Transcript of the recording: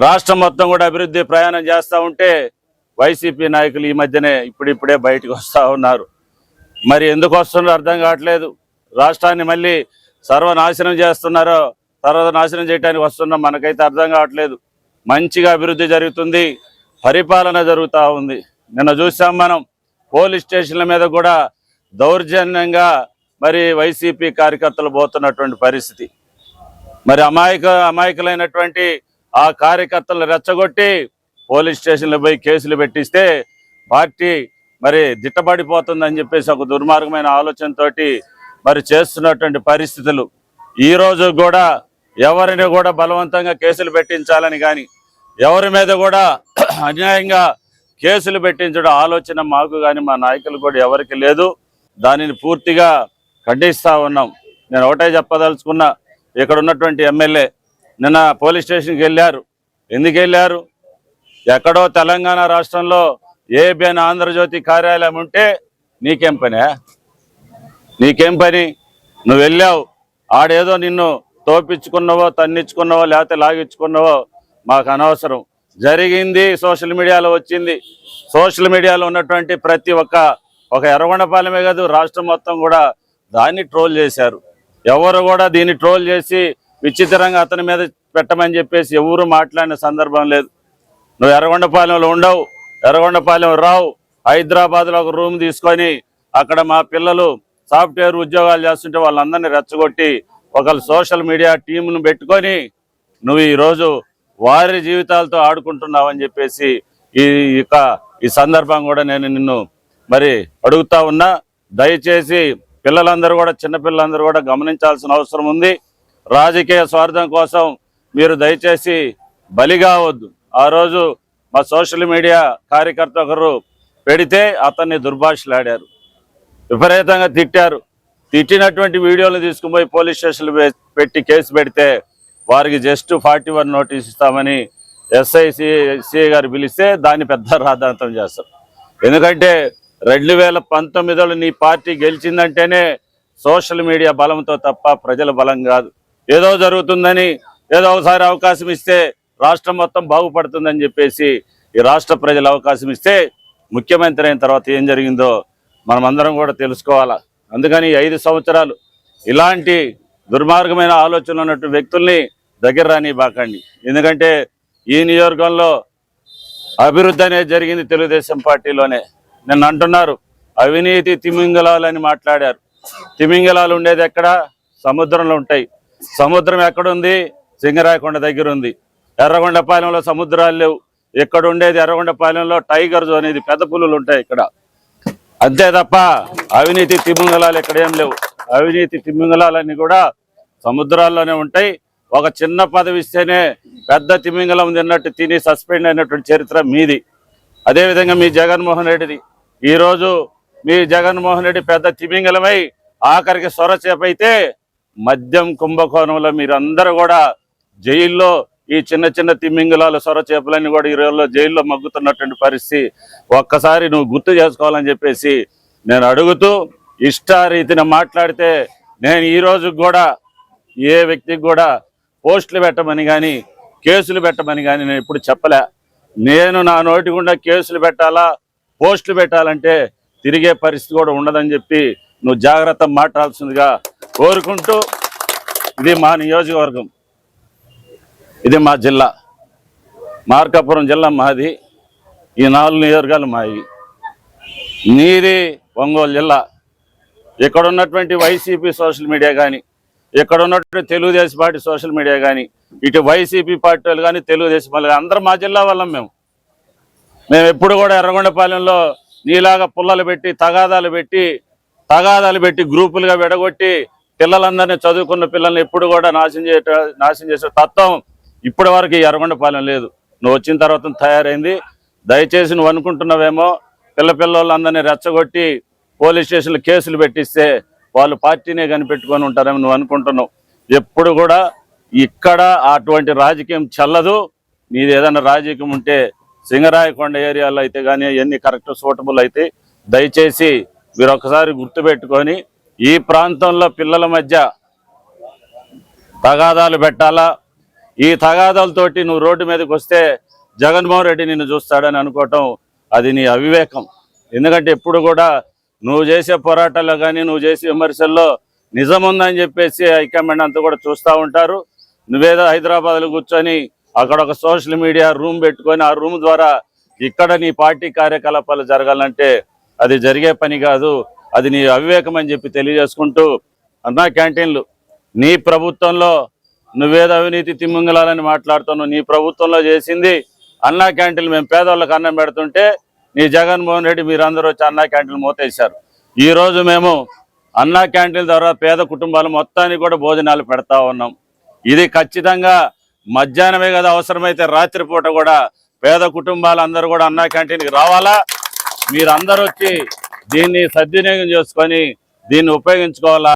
రాష్ట్రం మొత్తం కూడా అభివృద్ధి ప్రయాణం చేస్తూ ఉంటే వైసీపీ నాయకులు ఈ మధ్యనే ఇప్పుడిప్పుడే బయటకు వస్తూ ఉన్నారు. మరి ఎందుకు వస్తున్నారో అర్థం కావట్లేదు. రాష్ట్రాన్ని మళ్ళీ సర్వనాశనం చేస్తున్నారో సర్వనాశనం చేయడానికి వస్తున్నాం మనకైతే అర్థం కావట్లేదు. మంచిగా అభివృద్ధి జరుగుతుంది, పరిపాలన జరుగుతూ ఉంది. నిన్న చూసాం మనం పోలీస్ స్టేషన్ల మీద కూడా దౌర్జన్యంగా మరి వైసీపీ కార్యకర్తలు పోతున్నటువంటి పరిస్థితి. మరి అమాయకులైనటువంటి ఆ కార్యకర్తలను రెచ్చగొట్టి పోలీస్ స్టేషన్లో పోయి కేసులు పెట్టిస్తే పార్టీ మరి దిట్టబడిపోతుందని చెప్పేసి ఒక దుర్మార్గమైన ఆలోచనతోటి మరి చేస్తున్నటువంటి పరిస్థితులు. ఈ రోజు కూడా ఎవరిని కూడా బలవంతంగా కేసులు పెట్టించాలని కానీ ఎవరి మీద కూడా అన్యాయంగా కేసులు పెట్టించడం ఆలోచన మాకు కానీ మా నాయకులు కూడా ఎవరికి లేదు. దానిని పూర్తిగా ఖండిస్తూ ఉన్నాం. నేను ఒకటే చెప్పదలుచుకున్నా, ఇక్కడ ఉన్నటువంటి ఎమ్మెల్యే నిన్న పోలీస్ స్టేషన్కి వెళ్ళారు. ఎందుకు వెళ్ళారు? ఎక్కడో తెలంగాణ రాష్ట్రంలో ఏబిఎన్ ఆంధ్రజ్యోతి కార్యాలయం ఉంటే నీకేం పని? నీకేం పని? నువ్వు వెళ్ళావు, ఆడేదో నిన్ను తోపించుకున్నావో తన్నించుకున్నావో లేకపోతే లాగించుకున్నావో మాకు అనవసరం. జరిగింది సోషల్ మీడియాలో వచ్చింది. సోషల్ మీడియాలో ఉన్నటువంటి ప్రతి ఒక ఎర్రగొండపాలెమే కాదు, రాష్ట్రం మొత్తం కూడా దాన్ని ట్రోల్ చేశారు. ఎవరు కూడా దీన్ని ట్రోల్ చేసి విచిత్రంగా అతని మీద పెట్టమని చెప్పేసి ఎవరు మాట్లాడిన సందర్భం లేదు. నువ్వు ఎర్రగొండపాలెంలో ఉండవు, ఎర్రగొండపాలెం రావు, హైదరాబాద్లో ఒక రూమ్ తీసుకొని అక్కడ మా పిల్లలు సాఫ్ట్వేర్ ఉద్యోగాలు చేస్తుంటే వాళ్ళందరినీ రెచ్చగొట్టి ఒకళ్ళు సోషల్ మీడియా టీంను పెట్టుకొని నువ్వు ఈరోజు వారి జీవితాలతో ఆడుకుంటున్నావని చెప్పేసి ఈ సందర్భం కూడా నేను నిన్ను మరి అడుగుతా ఉన్నా. దయచేసి పిల్లలందరూ కూడా చిన్నపిల్లలందరూ కూడా గమనించాల్సిన అవసరం ఉంది. రాజకీయ స్వార్థం కోసం మీరు దయచేసి బలి కావద్దు. ఆ రోజు మా సోషల్ మీడియా కార్యకర్త ఒకరు పెడితే అతన్ని దుర్భాషలాడారు, విపరీతంగా తిట్టారు. తిట్టినటువంటి వీడియోలు తీసుకుపోయి పోలీస్ స్టేషన్లు పెట్టి కేసు పెడితే వారికి జస్ట్ 41 నోటీస్ ఇస్తామని ఎస్ఐ గారు పిలిస్తే దాన్ని పెద్ద రాద్ధాంతం చేస్తారు. ఎందుకంటే 2019లో నీ పార్టీ గెలిచిందంటేనే సోషల్ మీడియా బలంతో తప్ప ప్రజల బలం కాదు. ఏదో జరుగుతుందని ఏదో ఒకసారి అవకాశం ఇస్తే రాష్ట్రం మొత్తం బాగుపడుతుందని చెప్పేసి ఈ రాష్ట్ర ప్రజలు అవకాశం ఇస్తే ముఖ్యమంత్రి అయిన తర్వాత ఏం జరిగిందో మనమందరం కూడా తెలుసుకోవాలా. అందుకని 5 సంవత్సరాలు ఇలాంటి దుర్మార్గమైన ఆలోచనలు ఉన్నటువంటి వ్యక్తుల్ని దగ్గర రాని బాకండి. ఎందుకంటే ఈ నియోజకవర్గంలో అభివృద్ధి అనేది జరిగింది తెలుగుదేశం పార్టీలోనే. నిన్న అంటున్నారు అవినీతి తిమింగలాలని మాట్లాడారు. తిమింగలాలు ఉండేది ఎక్కడ? సముద్రంలో ఉంటాయి. సముద్రం ఎక్కడుంది? సింగరాయకొండ దగ్గర ఉంది. ఎర్రగొండపాలెంలో సముద్రాలు లేవు. ఎక్కడ ఉండేది? ఎర్రగొండపాలెంలో టైగర్స్ అనేది పెద్ద పులులు ఉంటాయి ఇక్కడ. అంతే తప్ప అవినీతి తిమింగలాలు ఇక్కడ ఏం లేవు. అవినీతి తిమింగలాలన్నీ కూడా సముద్రాల్లోనే ఉంటాయి. ఒక చిన్న పదవి ఇస్తేనే పెద్ద తిమింగలం తిన్నట్టు తిని సస్పెండ్ అయినటువంటి చరిత్ర మీది. అదేవిధంగా మీ జగన్మోహన్ రెడ్డిది. ఈరోజు మీ జగన్మోహన్ రెడ్డి పెద్ద తిమింగలమై ఆఖరికి సొరచేపైతే మద్యం కుంభకోణంలో మీరందరూ కూడా జైల్లో ఈ చిన్న చిన్న తిమింగలాలు సొరచేపలన్నీ కూడా ఈ రోజుల్లో జైల్లో మగ్గుతున్నటువంటి పరిస్థితి ఒక్కసారి నువ్వు గుర్తు చేసుకోవాలని చెప్పేసి నేను అడుగుతూ, ఇష్టారీతిని మాట్లాడితే నేను ఈ రోజు కూడా ఏ వ్యక్తికి కూడా పోస్టులు పెట్టమని కానీ కేసులు పెట్టమని కానీ నేను ఎప్పుడు చెప్పలే. నేను నా నోటి గుండా కేసులు పెట్టాలా పోస్టులు పెట్టాలంటే తిరిగే పరిస్థితి కూడా ఉండదని చెప్పి నువ్వు జాగ్రత్త మాట్లాడాల్సిందిగా కోరుకుంటూ, ఇది మా నియోజకవర్గం, ఇది మా జిల్లా, మార్కాపురం జిల్లా మాది. ఈ 4 నియోజకవర్గాలు మావి. నీది ఒంగోలు జిల్లా. ఇక్కడ ఉన్నటువంటి వైసీపీ సోషల్ మీడియా కానీ ఇక్కడ ఉన్నటువంటి తెలుగుదేశం పార్టీ సోషల్ మీడియా కానీ ఇటు వైసీపీ పార్టీలు కానీ తెలుగుదేశం వాళ్ళు అందరూ మా జిల్లా వాళ్ళం. మేము ఎప్పుడు కూడా ఎర్రగొండపాలెంలో నీలాగా పుల్లలు పెట్టి తగాదాలు పెట్టి గ్రూపులుగా విడగొట్టి పిల్లలందరినీ చదువుకున్న పిల్లల్ని ఎప్పుడు కూడా నాశనం చేసే తత్వం ఇప్పటి వరకు ఎర్రగొండపాలెం లేదు. నువ్వు వచ్చిన తర్వాత తయారైంది. దయచేసి నువ్వు అనుకుంటున్నావేమో పిల్లలందరినీ రెచ్చగొట్టి పోలీస్ స్టేషన్లో కేసులు పెట్టిస్తే వాళ్ళు పార్టీనే కనిపెట్టుకొని ఉంటారేమో నువ్వు అనుకుంటున్నావు. ఎప్పుడు కూడా ఇక్కడ అటువంటి రాజకీయం చెల్లదు. నీది ఏదైనా రాజకీయం ఉంటే సింగరాయకొండ ఏరియాలో అయితే కానీ ఎన్ని కరెక్ట్ సూటబుల్ అయితే దయచేసి మీరు ఒకసారి గుర్తుపెట్టుకొని ఈ ప్రాంతంలో పిల్లల మధ్య తగాదాలు పెట్టాలా, ఈ తగాదాలతోటి నువ్వు రోడ్డు మీదకి వస్తే జగన్మోహన్ రెడ్డి నిన్ను చూస్తాడని అనుకోవటం అది నీ అవివేకం. ఎందుకంటే ఎప్పుడు కూడా నువ్వు చేసే పోరాటాల్లో కానీ నువ్వు చేసే విమర్శల్లో నిజం ఉందని చెప్పేసి హైకమాండ్ అంతా కూడా చూస్తూ ఉంటారు. నువ్వేదో హైదరాబాద్లో కూర్చొని అక్కడ ఒక సోషల్ మీడియా రూమ్ పెట్టుకొని ఆ రూమ్ ద్వారా ఇక్కడ నీ పార్టీ కార్యకలాపాలు జరగాలంటే అది జరిగే పని కాదు. అది నీ అవివేకం అని చెప్పి తెలియజేసుకుంటూ, అన్నా క్యాంటీన్లు నీ ప్రభుత్వంలో నువ్వేదో అవినీతి తిమ్మింగలాలని మాట్లాడుతున్నావు. నీ ప్రభుత్వంలో చేసింది అన్నా క్యాంటీన్లు మేము పేదవాళ్ళకి అన్నం పెడుతుంటే నీ జగన్మోహన్ రెడ్డి మీరందరూ వచ్చి అన్నా క్యాంటీన్లు మూతేశారు. ఈరోజు మేము అన్నా క్యాంటీన్ల ద్వారా పేద కుటుంబాలు మొత్తానికి కూడా భోజనాలు పెడతా ఉన్నాం. ఇది ఖచ్చితంగా మధ్యాహ్నమే కదా, అవసరమైతే రాత్రిపూట కూడా పేద కుటుంబాలందరూ కూడా అన్నా క్యాంటీన్కి రావాలా. మీరందరూ వచ్చి దీన్ని సద్వినియోగం చేసుకొని దీన్ని ఉపయోగించుకోవాలా.